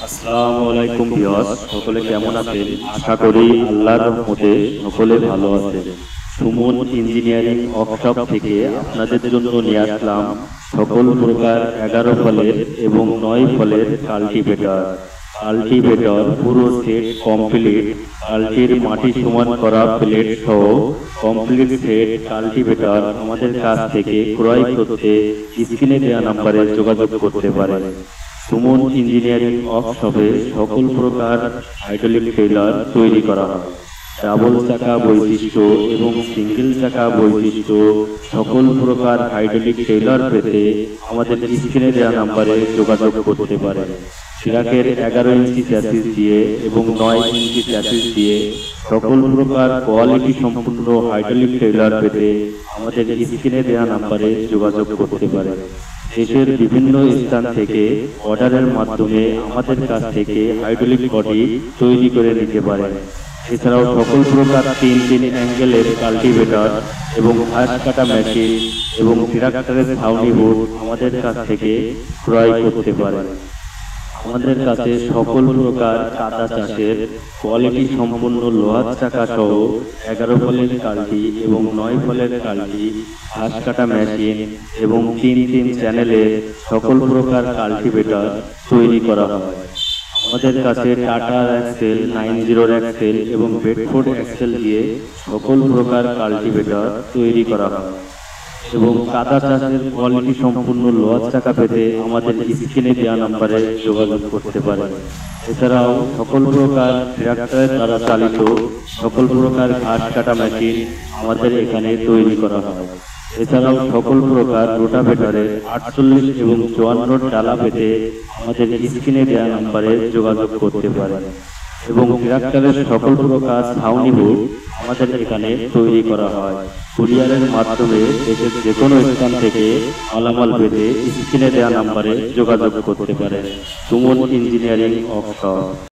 আসসালামু আলাইকুম ভিউয়ার্স, সকলে কেমন আছেন? আশা করি আল্লাহর রহমতে সকলে ভালো আছেন। সুমন ইঞ্জিনিয়ারিং ওয়ার্কশপ থেকে আপনাদের জন্য নিয়ে আসলাম সকল প্রকার 11 ফলের এবং 9 ফলের কাল্টিভেটর পুরো সেট কমপ্লিট। কাল্টির মাটি সমান করা প্লেট সহ কমপ্লিট সেট কাল্টিভেটর আমাদের কাছ থেকে ক্রয় করতে স্ক্রিনে দেওয়া নম্বরে যোগাযোগ করতে পারেন। সুমন ইঞ্জিনিয়ারিং ওয়ার্কশপে সকল প্রকার হাইড্রোলিক টেইলার তৈরি করা হয়। ডাবল চাকা বৈশিষ্ট্য এবং সিঙ্গেল চাকা বৈশিষ্ট্য সকল প্রকার হাইড্রোলিক টেইলার পেতে আমাদের স্ক্রিনে দেওয়া নম্বরে যোগাযোগ করতে পারেন। ট্রাকের 11 ইঞ্চি চ্যাসিস দিয়ে এবং 9 ইঞ্চি চ্যাসিস দিয়ে সকল প্রকার কোয়ালিটি সম্পূর্ণ হাইড্রোলিক টেইলার পেতে আমাদের স্ক্রিনে দেওয়া নম্বরে যোগাযোগ করতে পারেন। দেশের বিভিন্ন স্থান থেকে অর্ডারের মাধ্যমে আমাদের কাছ থেকে হাইড্রোলিক বডি তৈরি করে নিতে পারেন। এছাড়াও সকল প্রকার 3 অ্যাঙ্গেলের কাল্টিভেটর এবং ঘাস কাটা মেশিন এবং ট্রাক্টরের ছাউনি বোর্ড আমাদের কাছ থেকে ক্রয় করতে পারেন। আমাদের কাছে সকল প্রকার কাদা চাষের কোয়ালিটি সম্পন্ন লোহার চাকা সহ 11 ফলের কাল্টি এবং 9 ফলের কাল্টি, ঘাস কাটা মেশিন এবং 3 চ্যানেলের সকল প্রকার কাল্টিভেটর তৈরি করা হয়। আমাদের কাছে টাটা এক্সেল, 90 এক্সেল এবং বেডফোর্ড এক্সেল দিয়ে সকল প্রকার কাল্টিভেটর তৈরি করা হয় এবং কাদা চাষের কোয়ালিটি সম্পূর্ণ লোহার চাকা পেতে আমাদের স্ক্রিনে দেওয়া নম্বরে যোগাযোগ করতে পারেন। এছাড়াও সকল প্রকার ট্রাক্টরের দ্বারা চালিত সকল প্রকার ঘাস কাটা মেশিন আমাদের এখানে তৈরি করা হয়। এছাড়াও সকল প্রকার রোটাভেটরের 48 এবং 54 ডালা পেতে আমাদের স্ক্রিনে দেওয়া নম্বরে যোগাযোগ করতে পারেন এবং ট্রাক্টরের সকল প্রকার ছাউনি বোর্ড আমাদের এখানে তৈরি করা হয়। কুরিয়ারের মাধ্যমে দেশের যে কোনো স্থান থেকে মালামাল পেতে স্ক্রিনে দেওয়া নম্বরে যোগাযোগ করতে পারেন। Suman engineering workshop.